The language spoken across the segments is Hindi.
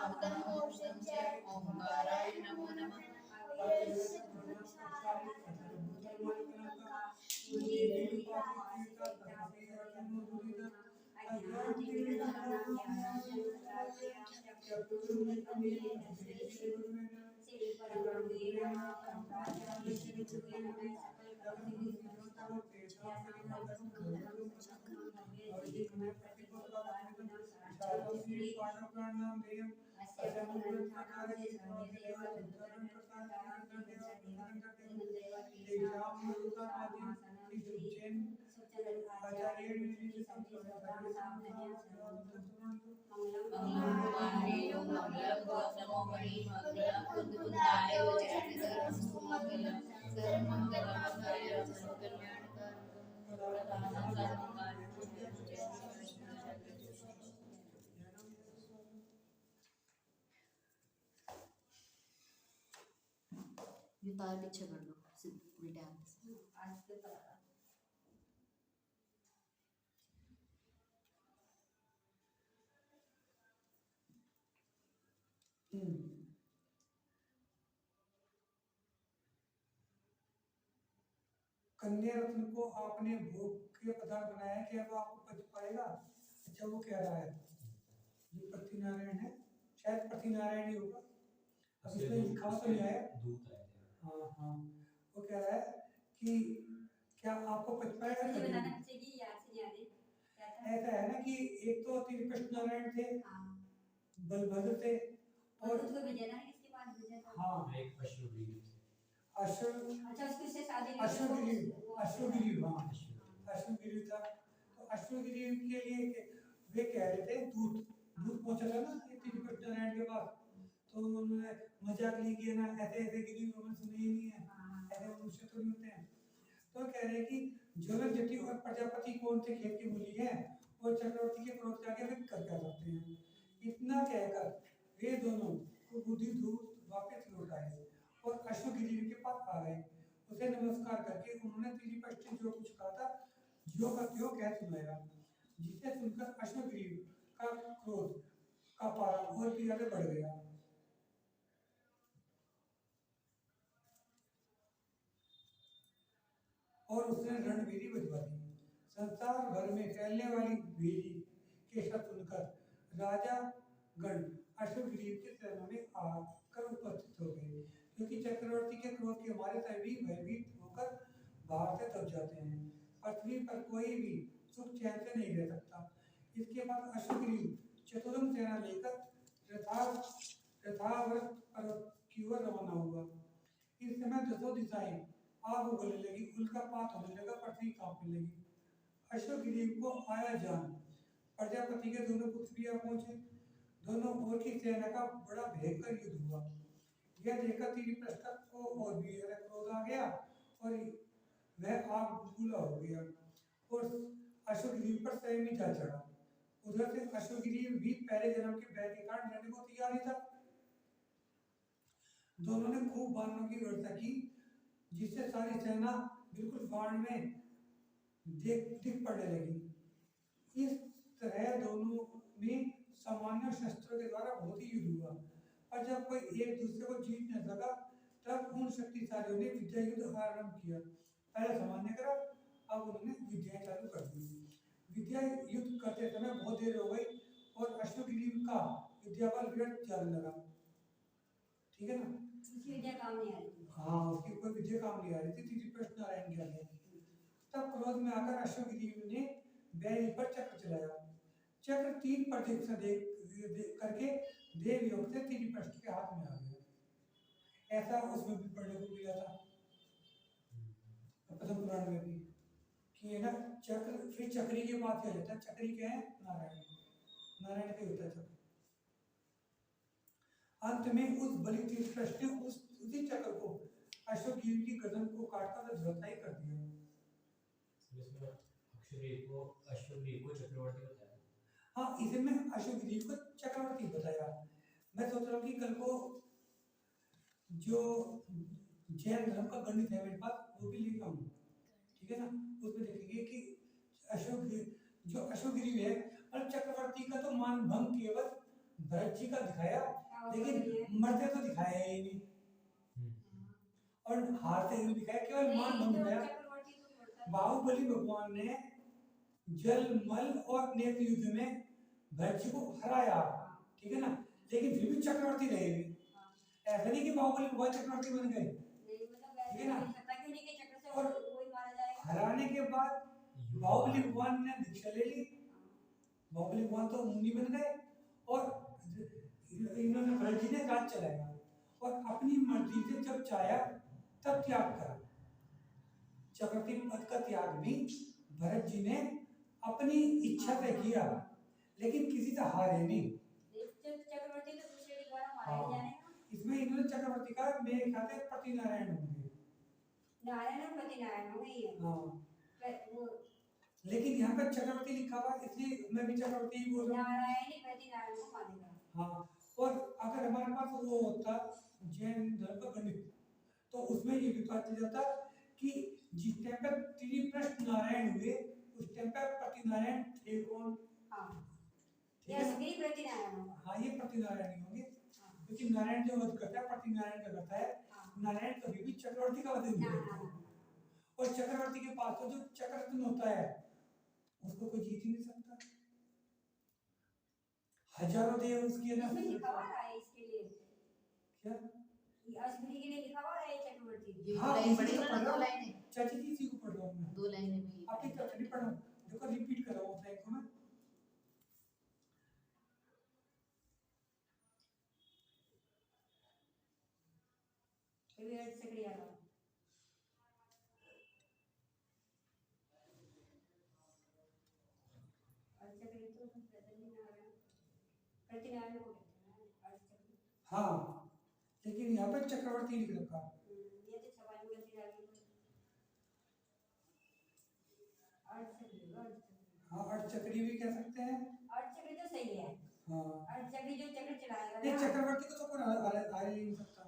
सामदमोषिच्य ओंकाराय नमो नमः। ये तार पीछे कर दो उल्टे हाथ से। कन्या रत्न को आपने भोग के पदार्थ बनाया है, क्या वो आपको पच पाएगा? अच्छा वो कह रहा है जो पति नारायण है, शायद पति नारायण ही होगा, अब इसमें लिखा तो नहीं आया। हाँ हाँ, वो कह रहा है कि क्या आपको पच पाएगा? ऐसा है ना कि एक तो त्रिपष्ट नारायण थे, बलभद्र थे, और हाँ अश्वगिरी था। तो अश्वगिरी के लिए वे कह रहे थे दूत पहुंचा था ना त्रिपष्ट नारायण के पास, तो उन्होंने मजाक ली कि ना ऐसे गिरी उन्होंने सुने ही नहीं है, ऐसे मनुष्य तो नहीं होते हैं। तो कह रहे हैं कि ज्वलन जटी और प्रजापति कौन से खेत की मूली है और चक्रवर्ती के क्रोध के आगे वे कर क्या सकते हैं। इतना कहकर वे दोनों को बुद्धि दूर वापस लौट आए और अश्वगिरी के पास आ गए। उसे नमस्कार करके उन्होंने त्रिपष्ट जो कुछ कहा था जो का त्यों कह सुनाया, जिसे सुनकर अश्वगिरी का क्रोध का पारा और भी ज्यादा बढ़ गया। और उसने रणबीरी बजवा दी। संसार भर में फैलने वाली बीरी के शब्द सुनकर राजा गण अश्वग्रीव के चरणों में आकर उपस्थित हो गए, क्योंकि चक्रवर्ती के क्रोध के मारे सभी भयभीत होकर बाहर से दब जाते हैं। पृथ्वी पर कोई भी सुख चैन से नहीं रह सकता। इसके बाद अश्वग्रीव चतुरंग सेना लेकर रथावृत पर्वत की ओर रवाना हुआ। इस समय दसों दिशाएं आग उगलने लगी, उल्कापात होने लगा, पृथ्वी कांपने लगी। अश्वग्रीव को आया जान प्रजापति के दोनों पुत्र भी पहुंचे। दोनों ओर की सेना का बड़ा भयंकर युद्ध हुआ। यह देखकर त्रिपष्ट को और भी क्रोध आ गया और वह आग बबूला हो गया और अश्वग्रीव पर स्वयं ही जा चढ़ा। उधर से अश्वग्रीव भी पहले जन्म के बैर के कारण लड़ने को तैयार ही था। दोनों ने खूब बाणों की वर्षा की, जिससे सारी सेना बिल्कुल बाण में दिख पड़ने लगी। इस तरह दोनों में सामान्य शस्त्रों के द्वारा बहुत ही युद्ध हुआ, और जब कोई एक दूसरे को जीत न सका तब उन शक्तिशालियों ने विद्या युद्ध आरंभ किया। पहले सामान्य करा, अब उन्होंने विद्याएं चालू कर दी। विद्या युद्ध करते समय बहुत देर हो गई और अश्वग्रीव का विद्या बल व्यर्थ जाने लगा। ठीक है ना, उसकी विद्या काम नहीं आ रही थी। हाँ, उसकी कोई विद्या काम नहीं आ रही थी। त्रिपष्ट नारायण के आगे तब क्रोध में आकर अश्वग्रीव ने बैल पर चक्र चलाया। चक्र 3 प्रदक्षिणा करके देव योग से त्रिपष्ट के हाथ में आ गया। ऐसा उसमें भी पढ़ने को मिला था पद्म पुराण में भी कि ना चक्र, फिर चक्री के बाद क्या होता है, चक्री क्या है, नारायण का होता है चक्र। अंत में उस बलि त्रिपष्ट ने उसी चक्र को अश्वग्रीव की गर्दन को काटकर धराशायी कर दिया। अश्वग्रीव को चक्रवर्ती बताया। हाँ, इसमें अश्वग्रीव को चक्रवर्ती बताया। मैं सोच रहा हूँ कि कल को जो जैन धर्म का गणित है मेरे पास वो भी लेकर आऊँ, ठीक है ना। उसमें देखेंगे कि अश्वग्रीव है और चक्रवर्ती का तो मान भंग केवल भरत जी का दिखाया, लेकिन मरते तो दिखाया ही नहीं, और हारते हुए दिखाया, केवल मान भंग दिखाया। बाहुबली भगवान ने जल मल और नेत्र युद्ध में भरत जी को हराया, ठीक है ना, लेकिन फिर भी चक्रवर्ती रहे भी। ऐसा नहीं कि बाहुबली भगवान चक्रवर्ती बन गए, ठीक है ना। और हराने के बाद बाहुबली भगवान ने दीक्षा ले ली, बाहुबली भगवान तो मुनि बन गए, और इन्होंने भरत जी ने राज चलाया, और अपनी मर्जी से जब चाहा तब त्याग करा। चक्रवर्ती पद का त्याग भी भरत जी ने अपनी इच्छा से किया, लेकिन किसी से हारे नहीं। चक्रवर्ती तो दूसरे के द्वारा मारे जाने का। इसमें इन्होंने चक्रवर्ती का मेरे ख्याल से पति नारायण होंगे, नारायण और पति नारायण हो गई है। हाँ, लेकिन यहाँ पर चक्रवर्ती लिखा हुआ, इसलिए मैं भी चक्रवर्ती ही बोल रहा हूँ। नारायण ही पति नारायण को मानेगा। हाँ, और अगर हमारे पास वो होता जैन धर्म का गणित, तो उसमें ये भी पता चल जाता कि जिस टाइम पर त्रिप्रश्न नारायण हुए, उस टाइम पर पति नारायण थे कौन? हाँ, ठीक ये है, असली पति नारायण होगा। हाँ, ये पति नारायण ही होंगे, क्योंकि नारायण जो वध करता है पति नारायण का करता है। नारायण कभी भी चक्रवर्ती का वध नहीं करता, और चक्रवर्ती के पास तो जो चक्ररत्न होता है उसको कोई जीत ही नहीं सकता। हजारों देव उसकी ना इसमें लिखा हुआ है इसके लिए, क्या ये असली के लिए लिखा हुआ है चक्रवर्ती। ये हाँ, लाइन इसी पढ़ी को ना, पढ़ रहा दो हूँ। लाइनें, चाची जी इसी को पढ़ रहा हूँ मैं, 2 लाइनें में आपकी तरफ नहीं पढ़ रहा हूँ, देखो रिपीट कर रहा हूँ उस लाइन को मैं। ये अर्थ चक्री आ रहा है। अर्थ चक्री तो पति नारायण को कहते हैं अर्थ चक्री। हाँ, लेकिन यहाँ पर चक्रवर्ती लिख रखा। ये तो छपाई में गलती डाली है। अर्थ चक्री, अर्थ चक्री। हाँ, अर्थ चक्री भी कह सकते हैं। अर्थ चक्री तो सही है। हाँ, अर्थ चक्री जो चक्र चलाएगा ये ना। चक्रवर्ती को तो कोई आ ही नहीं सकता,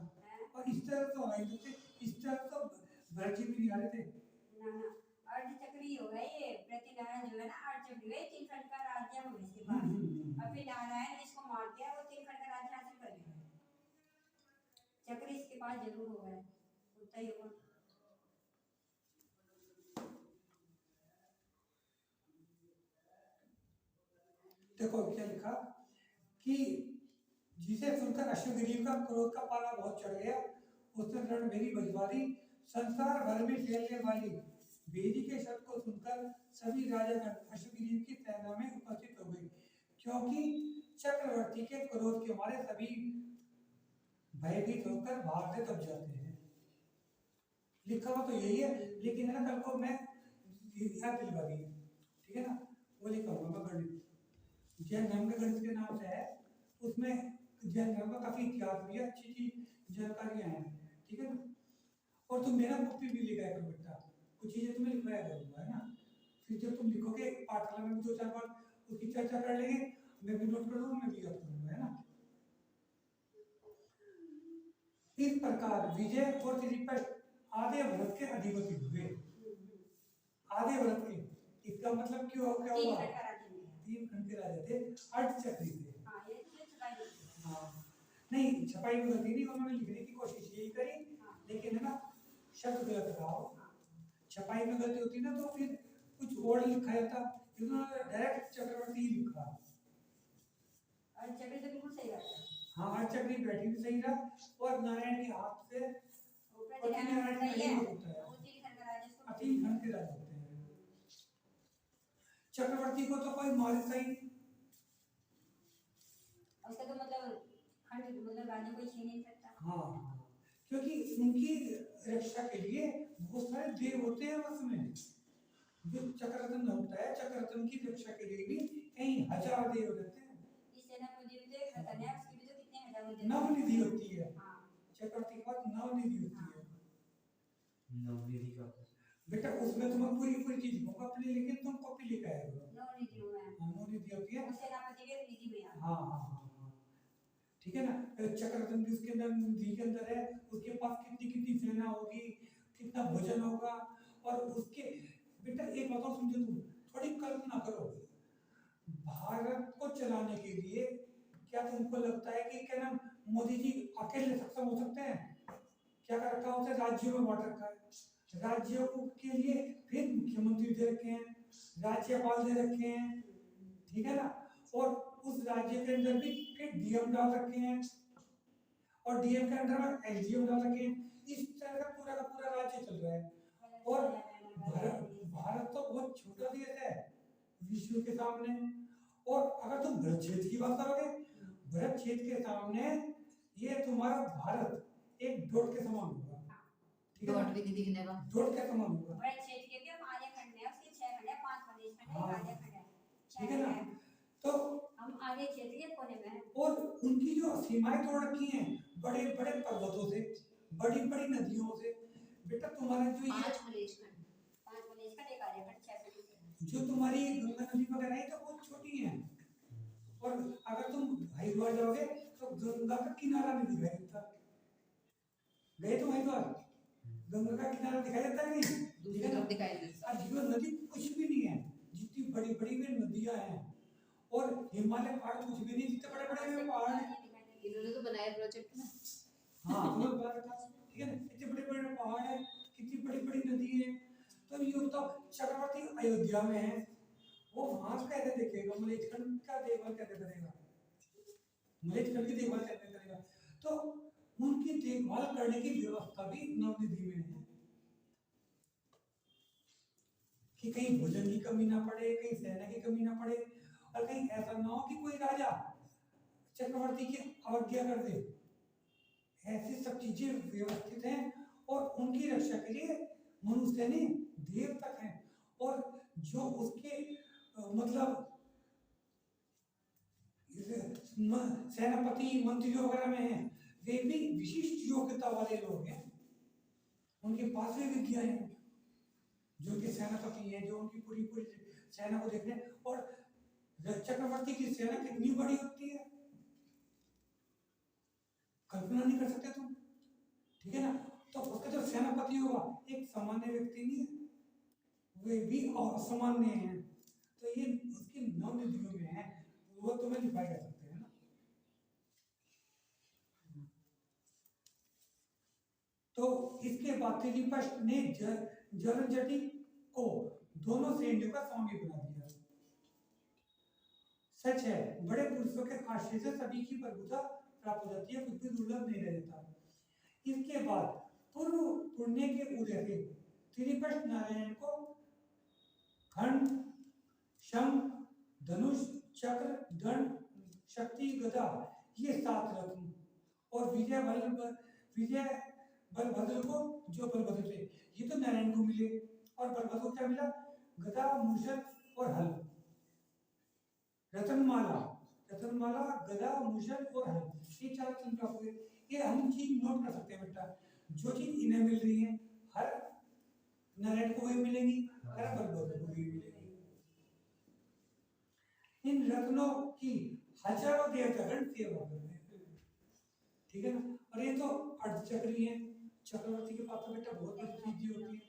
और इस तरह तो आ ही सकते, इस तरह तो भरत जी भी नहीं आ रहे थे। ना ना, अर्थ चक्री हो गए ये, पति नारायण जो है ना अर्थ चक्री गए, 3 खंड का राज्य हो इसके पास। अब फिर नारायण इसको मार दिया, वो 3 खंड का राज्य हासिल कर लिया। चक्र इसके पास जरूर होगा, होता ही होगा। देखो क्या लिखा कि जिसे सुनकर अश्वग्रीव का क्रोध का पारा बहुत चढ़ गया, उसने रणभेरी बजवा दी। संसार भर में फैलने वाली भेरी के शब्द को सुनकर सभी राजागण अश्वग्रीव की सेना में उपस्थित हो गए, क्योंकि चक्रवर्ती के क्रोध के मारे सभी भयभीत होकर भाग से दब जाते हैं। लिखा हुआ तो यही है, लेकिन है ना कल को मैं याद दिलवा दी, ठीक है ना, वो लिखा हुआ मैं गणित जैन धर्म के गणित के नाम से है, उसमें जैन धर्म का काफी इतिहास भी है, अच्छी अच्छी जानकारियां हैं, ठीक है ना। और तुम मेरा कॉपी भी लिखा है बेटा, कुछ चीजें तुम्हें लिखवाया करूंगा, है ना। फिर जब तुम लिखोगे पाठशाला में भी 2-4 बार उसकी चर्चा कर लेंगे, मैं भी नोट कर लूंगा, मैं भी याद करूंगा, है ना। इस प्रकार विजय और त्रिपट आधे भारत के अधिपति हुए। आधे भारत के, इसका मतलब क्या हुआ? 3 खंड के राजा थे, अर्धचक्री थे। हाँ, नहीं छपाई में गलती नहीं, उन्होंने लिखने की कोशिश यही करी, लेकिन है ना शब्द गलत रहा हो। छपाई में गलती होती ना तो फिर कुछ और लिखा जाता, इन्होंने डायरेक्ट चक्रवर्ती ही लिखा। अर्धचक्री तो बिल्कुल सही बात है। हाँ, अर्धचक्री बैठी भी सही रहा, और नारायण के हाथ से पति नारायण का ये होता है, वो 3 खंड का राज्य इसको 3 खंड के राजा होते हैं। चक्रवर्ती को तो कोई मार सही, उसका तो मतलब खंड मतलब राज्य कोई छीन नहीं सकता। हाँ, क्योंकि उनकी रक्षा के लिए बहुत सारे देव होते हैं उसमें। जो चक्ररत्न होता है, चक्ररत्न की रक्षा के लिए भी कई हजार देव रहते हैं। इस सेनापति भी तो एक रतन है, उसकी भी तो कितने हजारों देव। नवनिधि होती है, हाँ, चक्रवर्ती के बाद नवनिधि होती है। नवनिधि का बेटा उसमें तुम्हें पूरी पूरी चीज लिखूंगा अपनी, लेकिन तुम कॉपी लेकर आए हो। नवनिधि हुआ है। नवनिधि होती है, वो सेनापति के निधि में आता है। हाँ हाँ हाँ हाँ, ठीक है ना। चक्ररत्न भी उसके अंदर निधि के अंदर है, उसके पास कितनी कितनी सेना होगी, कितना भोजन होगा, और उसके बेटा एक बात और समझो, तुम थोड़ी कल्पना करो, भारत को चलाने के लिए क्या तुमको लगता है कि क्या नाम मोदी जी अकेले सक्षम हो सकते हैं? क्या कर रखा है उसे? राज्यों में बांट रखा है। राज्यों के लिए फिर मुख्यमंत्री दे रखे हैं, राज्यपाल दे रखे हैं, ठीक है ना। और उस राज्य के अंदर भी फिर डीएम डाल रखे हैं और डीएम के अंदर में एसडीएम डाल रखे हैं। इस तरह का पूरा राज्य चल रहा है। और भारत तो बहुत छोटा देश है विश्व के सामने। और अगर तुम भरत क्षेत्र की बात करोगे, भरत क्षेत्र के सामने ये तुम्हारा भारत एक डॉट के समान होगा, ठीक है। डॉट भी नहीं दिखने का, डॉट के समान होगा। भरत क्षेत्र के भी हम आधे खंड है, उसके 6 खंड है, 5 प्रदेश खंड है, आधे खंड है, ठीक है ना। तो हम आधे क्षेत्र के कोने में हैं। और उनकी जो सीमाएं तोड़ रखी हैं बड़े बड़े पर्वतों से, बड़ी बड़ी नदियों से। बेटा तुम्हारे जो ये 5 बुंदेलखंड, 5 प्रदेश का एक आधे खंड, 6 प्रदेश। जो तुम्हारी गंगा नदी वगैरह है तो बहुत छोटी है। और अगर तुम हरिद्वार जाओगे तो गंगा का किनारा नहीं दिखाई देता। गए तुम हरिद्वार? गंगा का किनारा दिखाई देता है नहीं? दूसरी तरफ दिखाई देता। और जीवन नदी कुछ भी नहीं है, जितनी बड़ी बड़ी भी नदियां हैं। और हिमालय पहाड़ कुछ भी नहीं, जितने बड़े बड़े पहाड़ हैं। इन्होंने तो बनाया प्रोजेक्ट में। हाँ ठीक है ना, इतने बड़े बड़े पहाड़ हैं, कितनी बड़ी बड़ी नदी है। तो ये बताओ चक्रवर्ती अयोध्या में है, वो वहां से कैसे देखेगा? मलेच्छखंड का देखभाल कैसे करेगा? मलेच्छखंड की देखभाल कैसे करेगा? तो उनकी देखभाल करने की व्यवस्था भी नवनिधि में है कि कहीं भोजन की कमी ना पड़े, कहीं सेना की कमी ना पड़े, और कहीं ऐसा ना हो कि कोई राजा चक्रवर्ती की अवज्ञा कर दे। ऐसी सब चीजें व्यवस्थित हैं और उनकी रक्षा के लिए मनुष्य नहीं देव तक हैं। और जो उसके मतलब सेनापति मंत्री वगैरह में हैं, वे भी विशिष्ट योग्यता वाले लोग हैं। उनके पास भी विद्या है, जो कि सेनापति हैं, जो उनकी पूरी पूरी सेना को देख रहे हैं। और चक्रवर्ती की सेना कितनी बड़ी होती है कल्पना नहीं कर सकते तुम, ठीक है ना। तो उसका जो सेनापति होगा एक सामान्य व्यक्ति नहीं है, वे भी असामान्य हैं। तो ये उसकी नवनिधियों में है, वो तुम्हें लिखा जा सकते हैं ना। तो इसके बाद त्रिपष्ट ने जरनजटी को दोनों सैन्यों का स्वामी बना दिया। सच है, बड़े पुरुषों के आश्रय से सभी की प्रभुता प्राप्त हो जाती है, कुछ भी दुर्लभ नहीं रह जाता। इसके बाद पूर्व पुण्य के उदय से त्रिपष्ट नारायण को खंड, शंख, धनुष, चक्र, दंड, शक्ति, गदा ये 7 रत्न और विजय बलभद्र को जो बलभद्र थे ये तो नारायण को मिले। और बलभद्र को क्या मिला? गदा, मूषक और हल। रत्नमाला, गदा, मूषक और हल, ये 4 रत्न प्राप्त हुए। ये हम चीज नोट कर सकते हैं बेटा, जो चीज इन्हें मिल रही है हर नारायण को भी मिलेगी, हर बलभद्र को भी मिलेगी। इन रत्नों की हजारों देवतागण सेवा कर रहे हैं, ठीक है ना। और ये तो अर्धचक्री है, चक्रवर्ती के पास तो बेटा बहुत बड़ी चीजें होती है।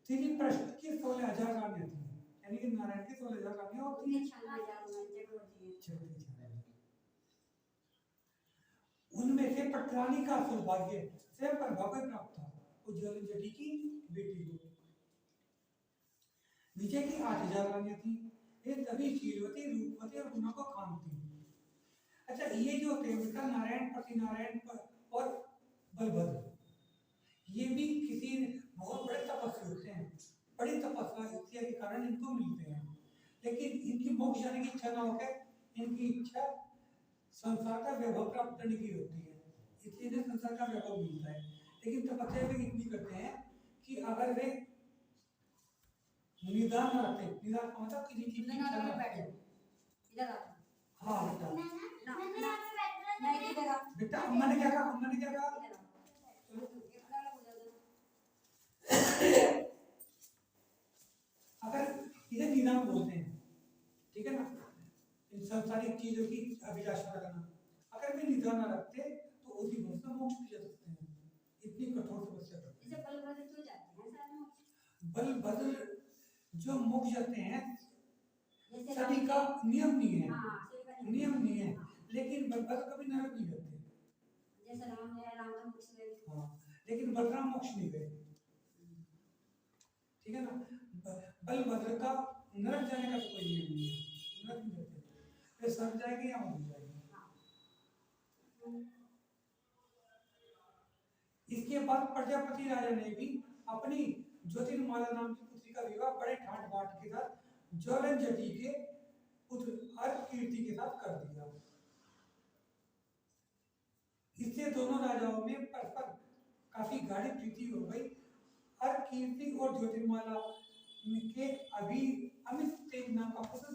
त्रिपष्ट की 16,000 रानियां थी, यानी कि नारायण की 16,000 रानियां और 96,000। उनमें से पटरानी का सौभाग्य स्वयं प्रभा को प्राप्त था, उज्ज्वल जटी की बेटी को। विजय की 8,000 रानियां थी, ये सभी शीलवती, रूपवती और गुणों को कामती। अच्छा, ये जो थे बेटा नारायण, पतिनारायण और बलभद्र, ये भी किसी बहुत बड़े तपस्वी होते हैं, बड़ी तपस्या के कारण इनको मिलते हैं। लेकिन इनकी मोक्ष जाने की इच्छा ना होकर इनकी इच्छा संसार का वैभव प्राप्त करने की होती है, इसलिए इन्हें संसार का वैभव मिलता है। लेकिन तपस्या वे इतनी करते हैं कि अगर वे निदान न रखते, निदान का मतलब किसी चीज की इच्छा न रखते। हाँ बेटा, अम्मा ने क्या कहा? अगर इन्हें निदान बोलते हैं, ठीक है ना, इन संसारिक चीजों की अभिलाषा रखना। अगर वे निदान न रखते तो उसी वंश में मोक्ष भी जा सकते हैं, इतनी कठोर तपस्या करते हैं। बलभद्र जो मोक्ष जाते हैं सभी का नियम नहीं है, लेकिन का तो कभी नरक नहीं करते। जैसे राम मेरा नाम तो मोक्ष में। हाँ, लेकिन बलराम मोक्ष नहीं गए, ठीक है ना। बलभद्र का नरक जाने का तो कोई नियम नहीं है, नरक नहीं जाते, वे स्वर्ग जाएंगे या मर जाएंगे। इसके बाद प्रजापति राजा ने भी अपनी ज्योतिर्माला नाम की पुत्री का विवाह बड़े ठाट बाट के साथ ज्वलन जटी के पुत्र अर्ककीर्ति के साथ कर दिया। इससे दोनों राजाओं में परस्पर काफी गाढ़ी प्रीति हो गई। अर्ककीर्ति और ज्योतिर्माला के अभी अमित तेज नाम का पुत्र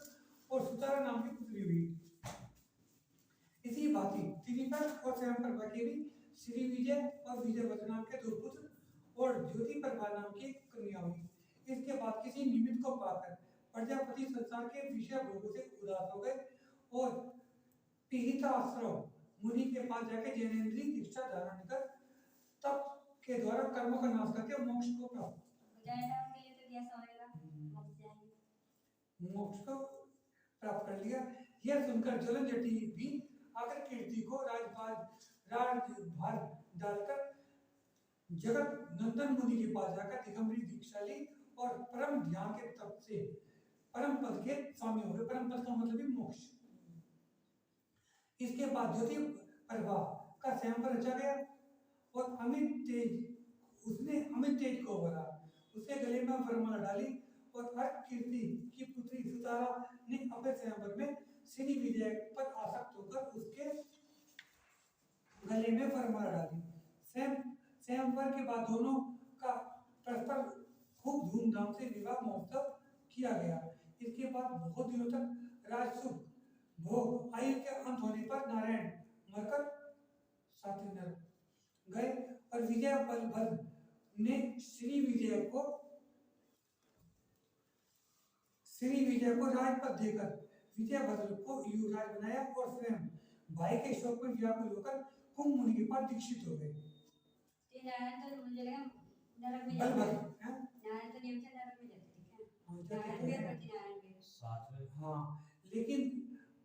और सुतारा नाम की पुत्री हुई। इसी भांति त्रिपर और स्वयंप्रभा के भी श्री विजय और विजयवत नाम के दो पुत्र और ज्योति प्रभा नाम की कन्या हुई। इसके बाद किसी निमित्त को पाकर प्रजापति संसार के विषय भोगों से उदास हो गए और पिहिताश्रम मुनि के पास जाकर जैनेन्द्रीय दीक्षा धारण कर तप के द्वारा कर्मों का नाश करके मोक्ष को प्राप्त मोक्ष को प्राप्त कर लिया। यह सुनकर ज्वलन जटी भी आकर कीर्ति को राजभार डालकर जगत नंदन मुनि के पास जाकर दिगंबरी दीक्षा ली और परम ध्यान के तप से परम पद के स्वामी हो गए। परम पद का मतलब ही मोक्ष। इसके बाद ज्योति प्रभा का स्वयंवर रचा गया और अमित तेज उसने अमित तेज को भरा, उसके गले में वरमाला डाली और अर्ककीर्ति की पुत्री सुतारा ने अपने स्वयंवर में श्री विजय पर आसक्त होकर उसके गले में वरमाला डाली। स्वयंवर के बाद दोनों का परस्पर खूब धूमधाम से विवाह महोत्सव किया गया। इसके बाद बहुत दिनों तक राजसुख भोग आयु के अंत होने पर नारायण मरकर सातवें नरक गए और विजय बलभद्र ने श्री विजय को राजपद देकर विजयभद्र को युवराज बनाया और स्वयं भाई के शोक में व्याकुल होकर कुंभ मुनि के पास दीक्षित हो गए। नारायण तो मुझे लगा नरक में बलभद्र नारायण तो नियम से नरक में जाते थे क्या? नारायण भी नारायण भी साथ में हाँ, लेकिन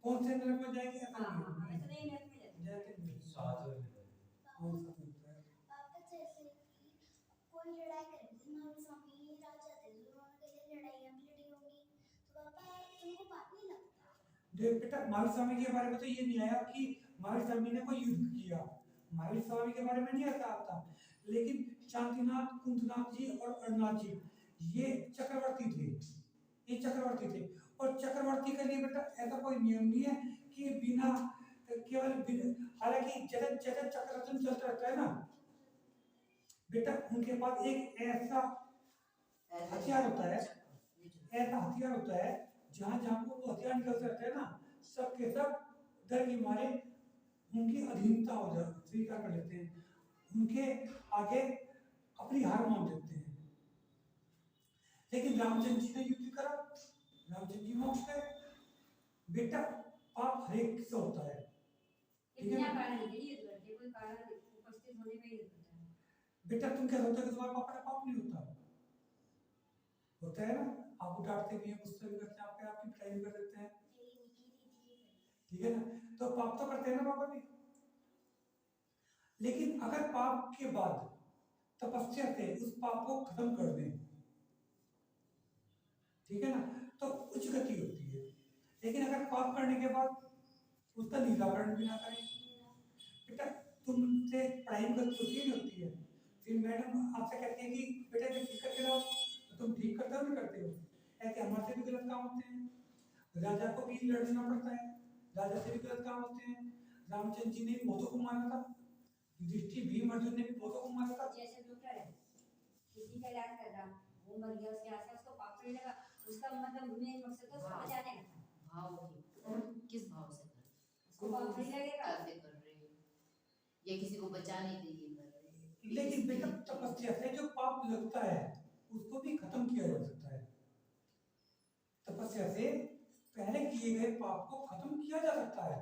कौन से नरक में जाएंगे ऐसा हाँ नहीं ऐसा नहीं नरक में जाते जाते साथ में कौन सा होता है। पापा जैसे कि कोई लड़ाई करे तुम्हारे स्वामी राजा थे जो उन्होंने कही लड़ाइयाँ भी लड़ी होंगी तो पापा तुमको पाप नहीं लगता? देख बेटा, महावीर स्वामी के बारे में तो ये नहीं आया कि महावीर स्वामी ने कोई युद्ध किया, महावीर स्वामी के बारे में नहीं ऐसा आता। लेकिन शांतिनाथ, कुंतनाथ जी और अरुणनाथ जी ये चक्रवर्ती थे, ये चक्रवर्ती थे। और चक्रवर्ती के लिए बेटा ऐसा कोई नियम नहीं है कि बिना केवल हालांकि जगत जगत चक्रवर्ती चलता रहता है ना बेटा, उनके पास एक ऐसा हथियार होता है, ऐसा हथियार होता है जहाँ जहाँ को वो हथियार निकलते रहते हैं ना, सबके सब डर के मारे उनकी अधीनता हो जाती, स्वीकार कर लेते हैं, उनके आगे अपनी हार मान लेते हैं। लेकिन रामचंद्र जी ने युद्ध करा, रामचंद्र जी मोक्ष गए। बेटा पाप हर एक से होता है, ठीक है इतना ना? कारण नहीं युद्ध करते, कोई कारण उपस्थित होने पे ही युद्ध होता है। बेटा तुम क्या सोचते हो कि तुम्हारा पाप का पाप नहीं होता? होता है ना, आपको डांटते भी हैं, गुस्सा भी करते हैं, आपकी पिटाई भी कर देते हैं, ठीक है ना? तो पाप तो करते हैं ना पापा भी। लेकिन अगर पाप के बाद तपस्या से उस पाप को खत्म कर दें, ठीक है ना, तो उच्च गति होती है। लेकिन अगर पाप करने के बाद उसका निराकरण भी ना करें, बेटा तुमसे पढ़ाई में गलती होती होती है, फिर मैडम आपसे कहती है कि बेटा ये ठीक करके लाओ, तो तुम ठीक करते हो नहीं करते हो? ऐसे हमारे से भी गलत काम होते हैं, राजा को भी लड़ना पड़ता है, राजा से भी गलत काम होते हैं। रामचंद्र जी ने बहुतों को मारा था, युधिष्ठिर भीम अर्जुन ने भी बहुतों को मारा था। जैसे डॉक्टर है, किसी का इलाज कर रहा, वो मर गया, उसके आसपास को पाप नहीं लगा, उसका मतलब मेन मकसद तो उसको बचाने का था। भाव की किस भाव से कर उसको पाप नहीं लगेगा, कैसे कर रहे हो, या किसी को बचाने के लिए कर रहे हो। लेकिन बेटा तपस्या से जो पाप लगता है उसको भी खत्म किया जा सकता है। तपस्या से पहले किए गए पाप को खत्म किया जा सकता है।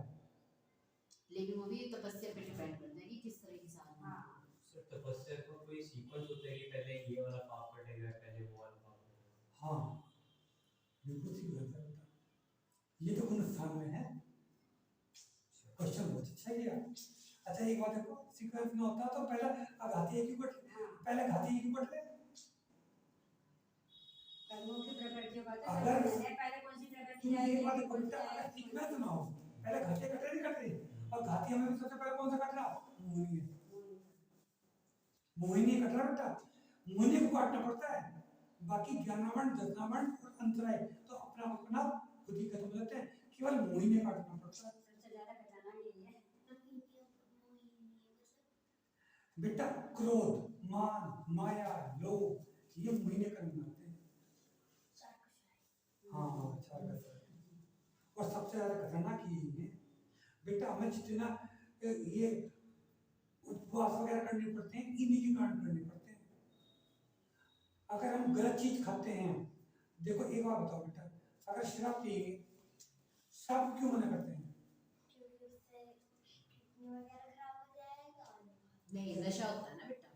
लेकिन वो भी तपस्या पे डिपेंड करता है कि किस तरह की साधना। हाँ सर तपस्या का कोई सीक्वेंस होता है कि पहले ये वाला पाप कटेगा, पहले वो वाला पाप कटेगा। हाँ बिल्कुल ठीक बात है। ये तो कुछ स्थान में है, क्वेश्चन बहुत अच्छा गया। अच्छा एक बात देखो, सीक्वेंस में होता तो पहले घाती एक ही कट, पहले घाती एक ही कट ले। कर्मों की प्रकृतियों का तो अगर समझना है, पहले कौन सी प्रकृति तुम जाएगी, एक बात देखो कौन सी बेटा, अगर जाएगी, सीक्वेंस में हो पहले घाटी कट रहे नहीं कट रही, और घाटी हमें भी सबसे पहले कौन सा कट रहा, मोहिनी है। मोहिनी कट रहा बेटा, मोहिनी को काटना पड़ता है, बाकी ज्ञानावरण दशनावरण और अंतराय तो अपना अपना खुद ही खत्म हो जाते हैं, केवल मोहिनी काटना पड़ता है। सबसे ज्यादा कटाना यही है। बेटा क्रोध, मान, माया, लोभ ये मोहिनी कर्म आते हैं। हाँ चार का और सबसे ज्यादा खतरनाक यही है बेटा, हमें जितना ये उपवास वगैरह करने पड़ते हैं, इन्हीं के कारण करने पड़ते हैं। अगर हम गलत चीज खाते हैं, देखो एक बात बताओ बेटा, अगर शराब पिएंगे, शराब क्यों मना करते हैं? क्योंकि उससे किडनी वगैरह खराब हो जाएगा। नहीं नशा होता है ना बेटा,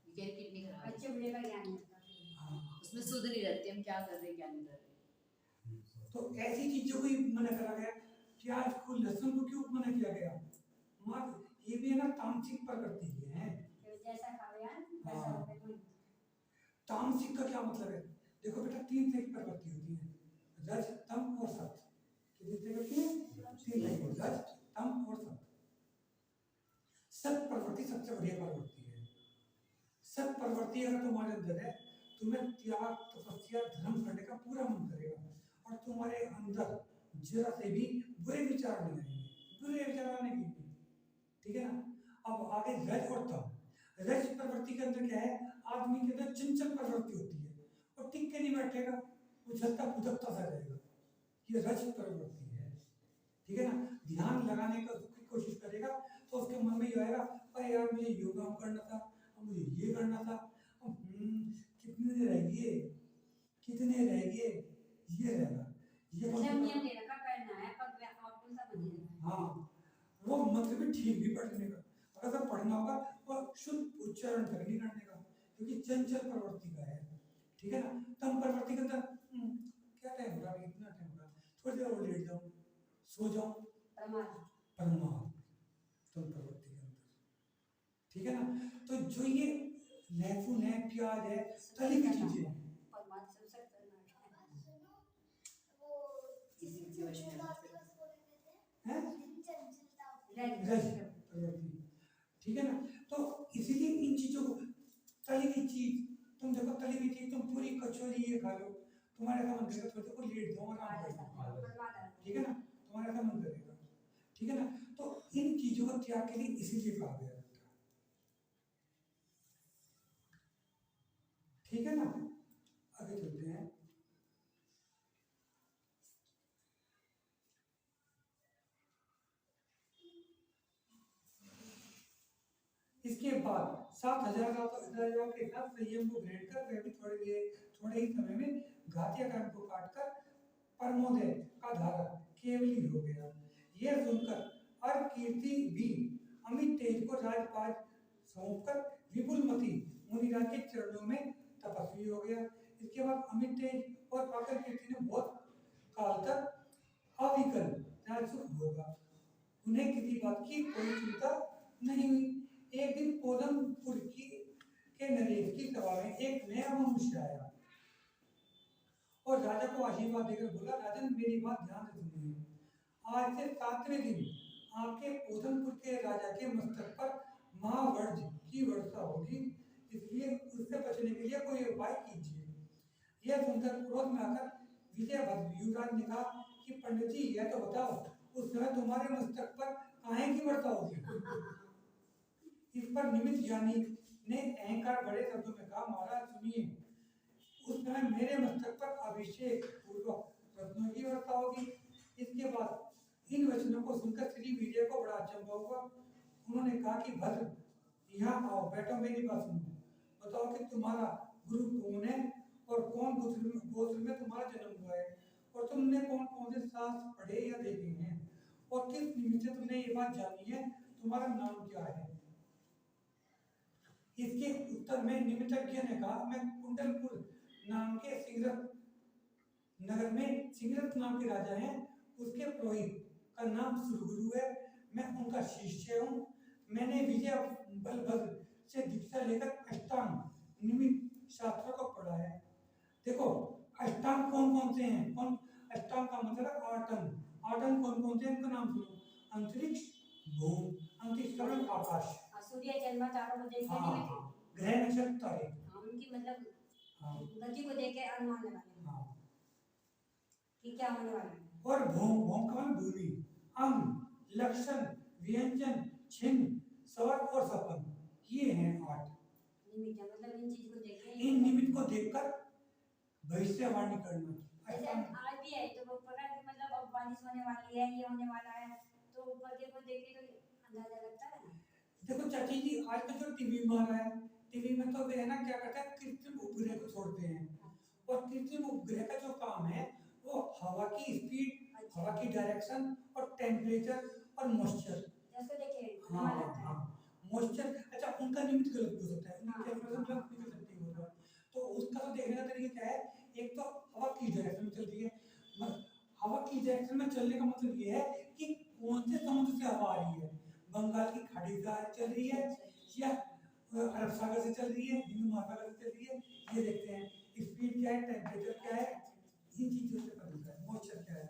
ये कह रही किडनी खराब है। अच्छे बुरे का ज्ञान होता है। हाँ उसमें सुध नहीं रहती हम क्या कर रहे हैं क्या नहीं कर रहे। तो ऐसी चीजों को ही मना करा गया। प्याज को, लहसुन को क्यों मना किया गया? माँ ये भी है ना तामसिक प्रकृति है। जैसा खावे वैसा हाँ। होता है। तामसिक का क्या मतलब है? देखो बेटा तीन तरह की प्रवृत्ति होती है, रज, तम और सत। कितनी तरह की है? तीन तरह की, रज, तम और सत। सत प्रवृत्ति सबसे बढ़िया प्रवृत्ति है। सत प्रवृत्ति अगर तुम्हारे अंदर है, तुम्हें त्याग, तपस्या, धर्म करने का पूरा मन करेगा और तुम्हारे अंदर जरा से भी बुरे विचार नहीं आएंगे, बुरे विचार आने की, ठीक है ना। अब आगे रज और तम। रज प्रवृत्ति के अंदर क्या है, आदमी के अंदर चंचल प्रवृत्ति होती है और टिक के नहीं बैठेगा, उछलता कूदता सा रहेगा, ये रज प्रवृत्ति है, ठीक है ना। ध्यान लगाने का की कोशिश करेगा तो उसके मन में ये आएगा, अरे यार मुझे योगा करना था, मुझे ये करना था, कितने रह गए, कितने रह गए, ये रहेगा। ये नियम दे रखा करना है, पर आप कौन सा बनेगा? हाँ वो मंत्र भी ठीक भी पढ़ने का, अगर सब पढ़ना होगा और शुद्ध उच्चारण तक नहीं करने का, क्योंकि चंचल प्रवृत्ति का है, ठीक है ना। तम प्रवृत्ति के अंदर क्या टाइम हो रहा है, इतना टाइम हो रहा है, थोड़ी देर और लेट जाऊं, सो जाऊं, प्रमाद। परमार्थ तम प्रवृत्ति के अंदर, ठीक है ना। तो जो ये लहसुन है, प्याज है, तली की चीजें हैं, प्रमाद सबसे खतरनाक है। सुनो, वो इसी की वजह से बात को बोल देते हैं? हैं चंचलता होती है। रज प्रवृत्ति, ठीक है ना। तो इसीलिए इन चीजों को, तली की चीज, तुम देखो तली की चीज तुम पूरी कचौरी ये खा लो, तुम्हारे ऐसा मन करेगा थोड़ी देर को लेट जाओ आराम कर लो, ठीक है ना, तुम्हारा ऐसा मन करेगा, ठीक है ना। तो इन चीजों का त्याग के लिए इसीलिए कहा गया है, ठीक है ना। आगे चलते हैं। इसके बाद 7,000 राजाओं के साथ संयम को ग्रहण कर वे भी थोड़े ही समय में घातिया कर्म को काटकर परमोदय का धारा केवली हो गया। यह सुनकर अर्कीर्ति भी अमित तेज को राजपाट सौंपकर विपुलमती मुनिराज के चरणों में तपस्वी हो गया। इसके बाद अमित तेज और अर्कीर्ति ने बहुत काल तक अविकल राजसुख भोगा। उन्हें किसी बात की कोई चिंता नहीं हुई। एक दिन पोदमपुर के नरेश की सभा में एक नया मनुष्य आया और राजा को आशीर्वाद देकर बोला, राजन मेरी बात ध्यान से सुनिए। आज से 7वें दिन आपके पोदमपुर के राजा के मस्तक पर महावर्ज की वर्षा होगी, इसलिए उससे बचने के लिए कोई उपाय कीजिए। यह सुनकर क्रोध में आकर विजयभद्र युवराज ने कहा कि पंडित जी यह तो बताओ, उस समय तुम्हारे मस्तक पर काहे की वर्षा होगी? इस पर निमित्त ज्ञानी ने अहंकार बड़े शब्दों में कहा, महाराज सुनिए, उस समय मेरे मस्तक पर अभिषेक पूर्वक रत्नों की वर्षा होगी। इसके बाद इन वचनों को सुनकर श्री विजय को बड़ा अचंभा हुआ। उन्होंने कहा कि भद्र यहाँ आओ, बैठो, मेरी बात सुनो, बताओ कि तुम्हारा गुरु कौन है और कौन गोत्र में तुम्हारा जन्म हुआ है और तुमने कौन कौन से शास्त्र पढ़े या देखे हैं और किस निमित्त से तुमने ये बात जानी है, तुम्हारा नाम क्या है? इसके उत्तर में निमित्तज्ञ ने कहा, मैं कुंडलपुर नाम के सिंगरत नगर में सिंगरत नाम के राजा हैं, उसके पुरोहित का नाम सुरगुरु है, मैं उनका शिष्य हूँ। मैंने विजय बलभद्र से दीक्षा लेकर अष्टांग निमित्त शास्त्र को पढ़ा है। देखो अष्टांग कौन कौन से हैं? कौन अष्टांग का मतलब आठ अंग। आठ अंग कौन कौन से हैं? उनका नाम सुनो। अंतरिक्ष, भूमि, अंतरिक्ष का मतलब आकाश, सूर्य चंद्रमा तारों को देख के हाँ निमित्त, हाँ, ग्रह नक्षत्र तारे, हाँ, उनकी मतलब हाँ गति को देख के अनुमान लगाना हाँ। कि क्या होने वाला है। और भूम, भूम का मतलब भूमि, अंग, लक्षण, व्यंजन, चिन्ह, स्वर और सपन, ये हैं आठ। निमित्त मतलब इन चीज को देख के, इन निमित्त को देखकर भविष्यवाणी करना। जैसे आज भी है तो वो पता है कि मतलब अब बारिश होने वाली है, ये होने वाला है, तो ऊपर के को देख के तो अंदाजा लगता है ना। देखो चाची जी, आज का जो टीवी में आ रहा है, टीवी में तो वे है ना क्या करता है, कृत्रिम उपग्रह को छोड़ते हैं। और कृत्रिम उपग्रह का जो काम है वो हवा की स्पीड, हवा की डायरेक्शन और टेम्परेचर और मॉइस्चर, जैसे देखिए हाँ हाँ मॉइस्चर, अच्छा उनका निमित्त गलत भी हो सकता है, हाँ। उनकी कैलकुलेशन गलत भी हो सकती है वो। तो उसका तो देखने का तरीका क्या है, एक तो हवा की डायरेक्शन में चल रही है, हवा की डायरेक्शन में चलने का मतलब ये है कि कौन से समुद्र से हवा आ रही है, बंगाल की खाड़ी से चल रही है या अरब सागर से चल रही है, हिंद महासागर से चल रही है, ये देखते हैं। स्पीड क्या है, टेम्परेचर क्या है, इन चीजों से पता चलता है। मॉइस्चर क्या है,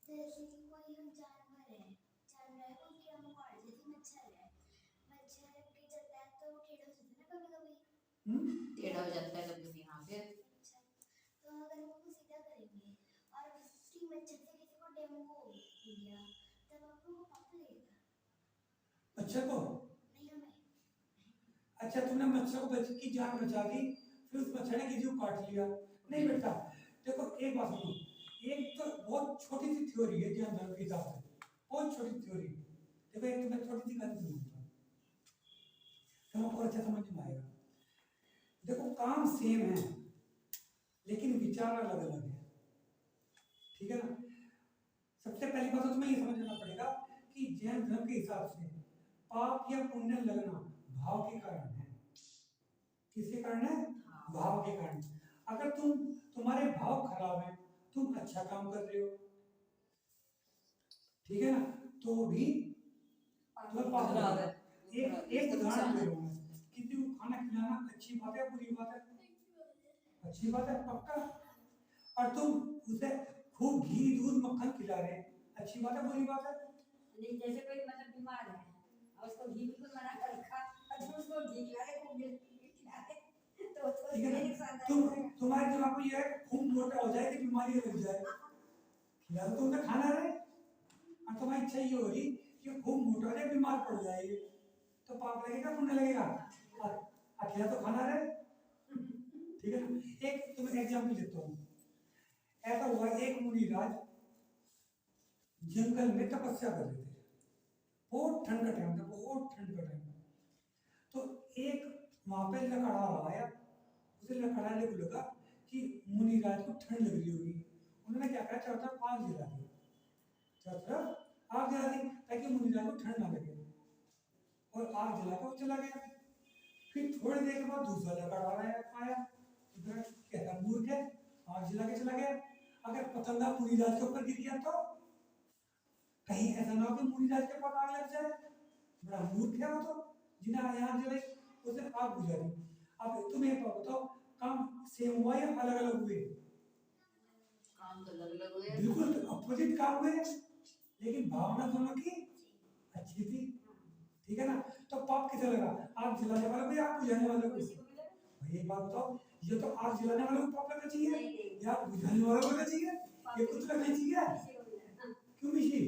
जैसे कि कोई हम जानवर है वो कीड़ा मकोड़ा, जैसे मच्छर है, मच्छर के चलता है तो टेढ़ा हो जाता है ना कभी कभी, टेढ़ा हो जाता है कभी भी, हाँ फिर तो अगर वो उसको सीधा करेंगे और किसी मच्छर से किसी को डेंगू हो गया तब आप लोगों को पाप लगेगा? मच्छर को? नहीं हमें। अच्छा तुमने मच्छर को की जान बचा दी, फिर उस मच्छर ने किसी को काट लिया? नहीं बेटा, देखो एक बात सुनो, एक तो बहुत छोटी सी थ्योरी है ज्ञान धर्म के हिसाब से, बहुत छोटी थ्योरी। देखो एक तो मैं छोटी सी कहानी सुनाऊंगा, तुमको और अच्छा समझ में आएगा। देखो काम सेम है लेकिन विचार अलग अलग है, ठीक है ना। सबसे पहली बात तो तुम्हें ये समझना पड़ेगा कि जैन धर्म के हिसाब से पाप या पुण्य लगना भाव के कारण है। किसके कारण है? भाव के कारण। अगर तुम्हारे भाव खराब है, तुम अच्छा काम कर रहे हो, ठीक है ना, तो भी तुम्हें पाप खराब लगेगा। है। एक उदाहरण दे रहा हूं, किसी को खाना खिलाना अच्छी बात है बुरी बात है? अच्छी बात है पक्का। और तुम उसे खूब घी दूध मक्खन खिला रहे हैं, अच्छी बात है बुरी बात है? नहीं, जैसे कोई मतलब बीमार है और उसको घी बिल्कुल मना कर रखा और तुम उसको घी खिला रहे, खूब घी खिला रहे, तो ठीक है ये ना, नुकसानदायक है। तुम्हारे दिमाग में ये है खूब मोटा हो जाए कि बीमारी लग जाए, खिला तो तुमने खाना रहे और तुम्हारी इच्छा ये हो रही कि खूब मोटा हो जाए बीमार पड़ जाएगी, तो पाप लगेगा पुण्य लगेगा? खिला तो खाना रहे, ठीक है ना। एक तुम्हें एग्जाम्पल देता हूँ। ऐसा हुआ एक मुनिराज जंगल में तपस्या कर रहे थे, बहुत ठंड का टाइम था, बहुत ठंड का टाइम। तो एक वहां पे लकड़ा आया, उसे लकड़ाने को लगा कि मुनिराज को ठंड लग रही होगी। उन्होंने क्या कहा, चारों तरफ आग जला दी, चारों तरफ आग जला दी ताकि मुनिराज को ठंड ना लगे, और आग जला के वो चला गया। फिर थोड़ी देर के बाद दूसरा लकड़ा आया, कहता मूर्ख है, आग जला के चला गया, अगर पतंगा मुनिराज के ऊपर गिर गया तो कहीं ऐसा ना हो कि मुनिराज के पास आग लग जाए, बड़ा मूर्ख है वो तो, जिन्हें आग जलाई उसने आग बुझा दी। अब तुम्हें बताओ काम सेम हुआ या अलग अलग हुए? काम तो अलग अलग हुए, बिल्कुल अपोजिट काम हुए, लेकिन भावना दोनों की अच्छी थी, ठीक है ना। तो पाप किसे लगा, आग जलाने वाले को या आग बुझाने वाले को? भाई एक बात बताओ, ये तो आग जलाने वाले को पाप लगना चाहिए या आग बुझाने वाले को लगना चाहिए? ये कुछ लगना चाहिए, क्यों मिशी?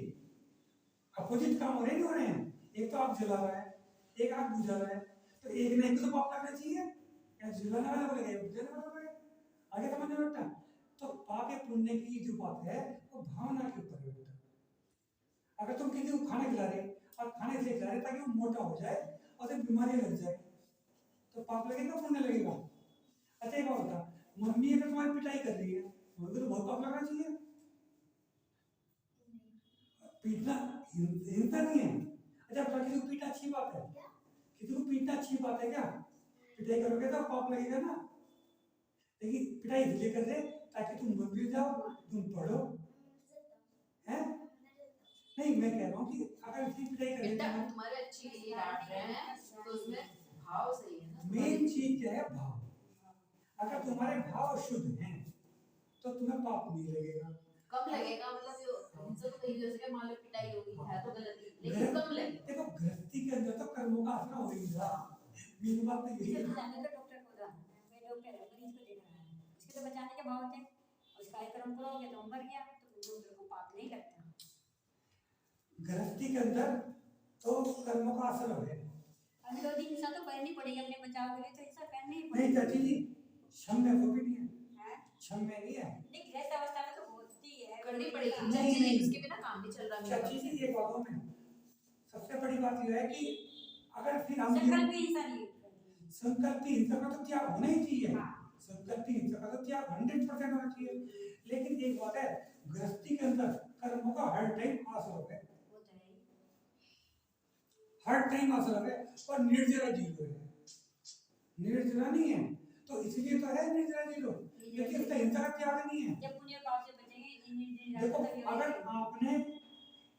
अपोजिट काम हो रहे नहीं हो रहे हैं, एक तो आग जला रहा है, एक आग बुझा रहा है, तो एक ने एक तो पाप लगना चाहिए, या जलाने वाले को लगे बुझाने वाले को लगे। आगे समझ में बेटा? तो पाप या पुण्य की जो बात है वो भावना के ऊपर है बेटा। अगर तुम किसी को खाना खिला रहे और खाने से खिला रहे ताकि वो मोटा हो जाए और उसे बीमारी लग जाए, तो पाप लगेगा पुण्य लगेगा? अच्छा एक बात बता, मम्मी अगर तुम्हारी पिटाई कर रही है मम्मी तो बहुत पाप लगना चाहिए, पीटना हिंसा नहीं है। अच्छा बता, किसी को पीटना अच्छी बात है? किसी को पीटना अच्छी बात है क्या? पिटाई करोगे तो पाप लगेगा ना, लेकिन पिटाई इसलिए कर रहे ताकि तुम मंदिर जाओ, तुम पढ़ो, वही मैं कह रहा हूँ कि अगर इसकी पिटाई बेटा करेंगे, तुम्हारे अच्छे के लिए डांट रहे हैं तो उसमें भाव सही है ना। मेन चीज क्या है? भाव। अगर तुम्हारे भाव शुद्ध हैं तो तुम्हें पाप नहीं लगेगा। कम लगेगा, मतलब जो हिंसा तो कहीं जैसे मान लो पिटाई होगी है तो गलती, लेकिन कम लगेगा। देखो गृहस्थी के अंदर तो कर्मों का आसरा हो ही रहा। मेरी बात तो यही इसे है। बचाने का डॉक्टर को जाना है, कोई डॉक्टर है मरीज को देख रहा है, उसके तो बचाने के भाव थे, उसका ही कर्म करोगे तो मर गया तो डॉक्टर को पाप नहीं लगता। गृहस्थी के अंदर तो कर्मों का आसरा है। अब 2 दिन हिंसा तो करनी पड़ेगी अपने बचाव के लिए, तो हिंसा करनी ही नहीं पड़ेगी। चाची जी, क्षम्य वो भी नहीं है, हैं? क्षम्य नहीं है। नहीं गृहस्थ अवस्था में तो होती है, करनी पड़ेगी, नहीं, चाची नहीं। उसके बिना काम नहीं चल रहा मेरा। चाची जी एक बातों में सबसे बड़ी बात यह है कि अगर फिर हम संकल्प भी हिंसा नहीं करती। संकल्प की हिंसा का तो त्याग होना ही चाहिए। हाँ। संकल्प की हिंसा का तो त्याग 100% होना चाहिए। लेकिन एक बात है, गृहस्थी के अंदर कर्मों का हर टाइम आसरा है, वो तो है ही। हर टाइम आसरा है, और निर्जरा जीरो है। निर्जरा नहीं है तो इसलिए तो है निर्जरा जीरो, लेकिन उसका हिंसा का त्याग नहीं है। जब पुण्य पाप से बचेंगे इन देखो अगर आपने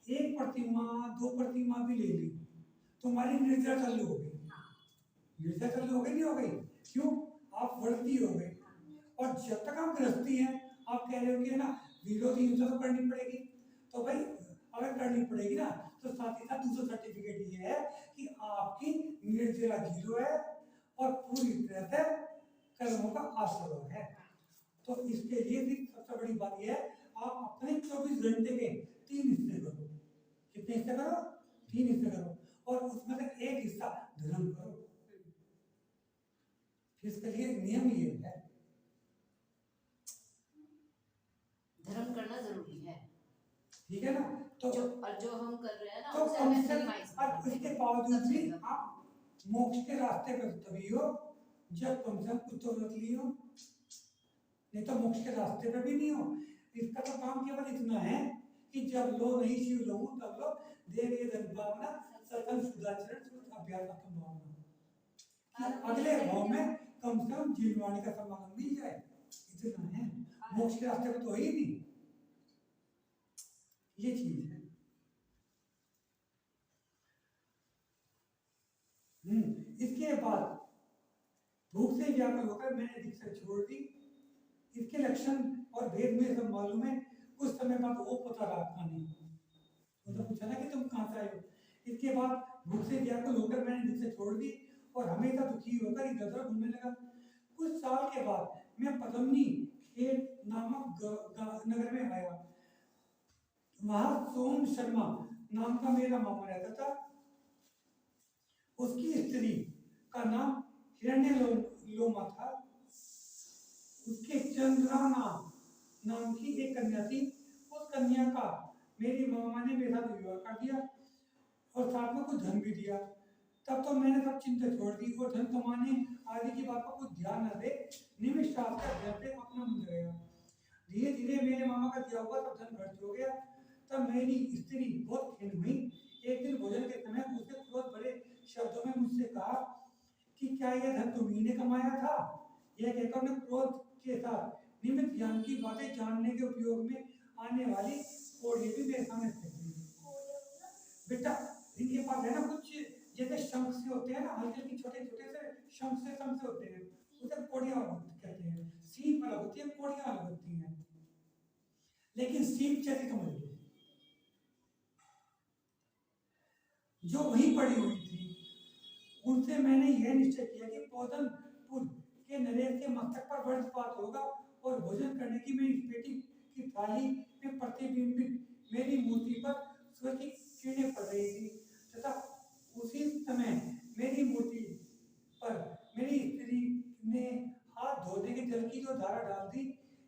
एक प्रतिमा 2 प्रतिमा भी ले ली, तुम्हारी निर्जरा चालू हो गई। निर्जरा चालू हो गई, नहीं हो गई? क्यों? आप व्रती हो गए। और जब तक आप गृहस्थी हैं, आप कह रहे हो कि ना विरोधी हिंसा तो करनी पड़ेगी, तो भाई अगर करनी पड़ेगी ना तो साथ ही साथ दूसरा सर्टिफिकेट ये है कि आपकी निर्जरा जीरो है और पूरी तरह से कर्मों का आश्रय है। तो इसके लिए भी सबसे बड़ी बात यह है, आप अपने 24 घंटे के 3 हिस्से करो। कितने हिस्से करो? 3 हिस्से करो, और उसमें से एक हिस्सा धर्म करो। इसके लिए नियम ये है, धर्म करना जरूरी है, ठीक है ना? तो जो हम कर रहे हैं ना तो उससे कम हमें से minimize कम करना है। इसके बावजूद भी आप मोक्ष के रास्ते पर तभी हो जब कम से कम कुछ तो रख लियो, नहीं तो मोक्ष के रास्ते पे भी नहीं हो। इसका तो काम केवल इतना है कि जब लो नहीं शिव लो तब लो देव ये धन भावना सतन सुधाचरण सुध अभ्यास आत्म भावना। अगले भाव में कम से कम जीववाणी का समागम मिल जाए, इतना है। मोक्ष के रास्ते पे तो ही नहीं, ये चीज है। इसके बाद भूख से व्याकुल होकर मैंने दीक्षा छोड़ दी। इसके लक्षण और भेद में सब मालूम है। कुछ समय बाद वो पता रहा नहीं, तो पूछा ना कि तुम कहाँ से आए हो। इसके बाद भूख से व्याकुल होकर मैंने दीक्षा छोड़ दी और हमेशा दुखी होकर इधर उधर घूमने लगा। कुछ साल के बाद मैं पद्मनी खेत नामक नगर में आया। वहां सोम शर्मा नाम का मेरा मामा रहता था। उसकी स्त्री का नाम हिरण्यलोमा था। उसके चंद्राना नाम की एक कन्या थी। उस कन्या का मेरी मामा ने मेरे साथ विवाह कर दिया और साथ में कुछ धन भी दिया। तब तो मैंने सब चिंता छोड़ दी और धन कमाने आदि की बात पर कुछ ध्यान न दे निमिष शास्त्र घर पे अपना मन गया। धीरे धीरे मेरे मामा का दिया हुआ सब धन खर्च हो गया। तब मेरी स्त्री बहुत खिन्न हुई। एक दिन भोजन के समय उसने क्रोध भरे शब्दों में मुझसे कहा कि क्या यह धन तुम्ही ने कमाया था? यह कहकर उन्हें क्रोध के साथ निमित्त ज्ञान की बातें जानने के उपयोग में आने वाली कोड़ियां भी मेरे सामने फेंक दी। बेटा इनके पास है ना कुछ जैसे शंख से होते हैं ना, हल्के हल्के छोटे छोटे से शंख से होते हैं, उसे कोड़ियां कहते हैं। सीप अलग होती है, कोड़ियां अलग होती हैं। लेकिन सीप जैसी समझ लो, जो वहीं पड़ी हुई थी। उनसे मैंने यह निश्चय किया कि पौधनपुर के नरेश के मस्तक पर वज्रपात होगा और भोजन करने की मेरी पेटी की थाली में प्रतिबिंबित मेरी मूर्ति पर सूरज की किरणें पड़ रही थी तथा उसी समय मेरी मूर्ति पर मेरी स्त्री ने हाथ धोने के जल की जो धारा डाल दी।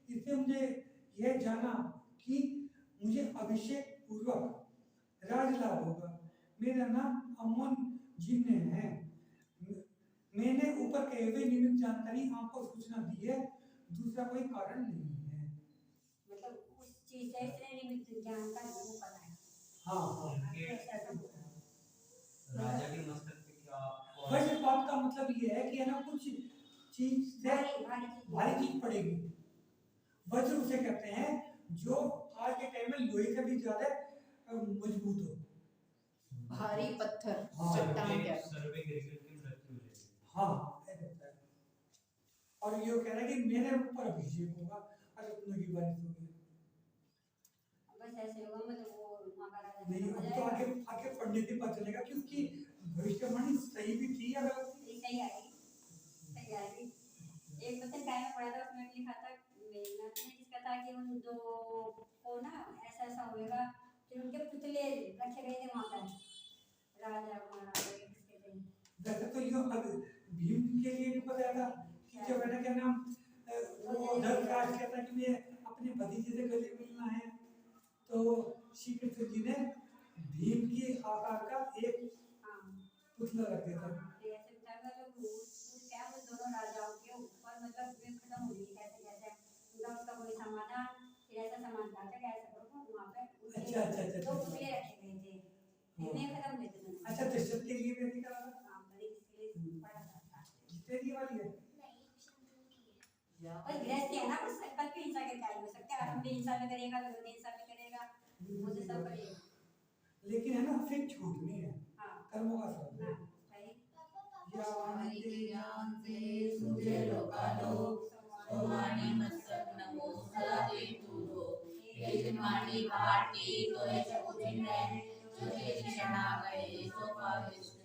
इससे मुझे यह जाना कि मुझे अभिषेक पूर्वक राजलाभ होगा। मेरा नाम अमन जिन्ने है। मैंने ऊपर कहे हुए निमित्त जानकारी आपको सूचना दी है, दूसरा कोई कारण नहीं है। मतलब उस चीज से इसने निमित्त ज्ञान का वो पता है। हाँ राजा के मस्तक पे क्या वज्रपात का मतलब ये है कि है ना कुछ चीज से भारी चीज पड़ेगी। वज्र उसे कहते हैं जो आज के टाइम में लोहे से भी ज्यादा मजबूत हो। भारी पत्थर हाँ, चट्टान ये क्या सर पे गिर के मृत्यु हो जाएगी। हाँ ऐसा होता है। और ये कह रहा है कि मेरे ऊपर अभिषेक होगा और रत्नों की बारिश होगी। बस ऐसे होगा, मतलब वो माँ का राजा नहीं, हो अब तो जाएगा। आगे आगे पढ़ने से पता चलेगा कि उसकी भविष्यवाणी सही भी थी या गलत थी। ये सही आएगी, सही आएगी। एक बच्चन काय में पढ़ा था, उसमें लिखा था मेघनाथ ने, जिसका था कि उन दो को ना ऐसा ऐसा होएगा कि उनके पुतले रखे गए थे वहाँ पर, राजा महाराजा किसके थे। वैसे तो ये अब भीम के लिए भी बताया था कि जब बेटा क्या नाम वो धर्मराज कहता कि मैं अपने भतीजे से गले मिलना है, तो श्री कृष्ण जी ने भीम की आकार का एक हाँ पुतला रख दिया था। ये ऐसे बताया तो वो क्या वो दोनों राजाओं के ऊपर मतलब वे खत्म हो गई कैसे कैसे उनका उसका कोई समाधान, फिर ऐसा समाधान था कि ऐसा करो वहाँ पे अच्छा, अच्छा, अच्छा, दो अच्छा। पुतले रखे गए थे, इन्हें खत्म हुए थे दोनों। अच्छा, दशरथ के लिए भी करा था। हाँ बड़ी इसके लिए पढ़ा था। जितने की वाली है नहीं शंतनु की है। और गृहस्थी है ना, बस संकल्प की हिंसा के कार्य हो सकते हैं, आरंभ हिंसा में करेगा, विरोधी हिंसा में करेगा, वो तो सब करेगा। लेकिन है ना फिर छूट नहीं है हाँ कर्मों का फल ना है। भाई पापा हरि के ज्ञान से सूझे लोकालोक, सोवाणी मस्तक नमो सदा देतु लोक। एक मानी भाटी तो ऐसे उठिन है, जो तेरी शरणा गए सो पाविष्ट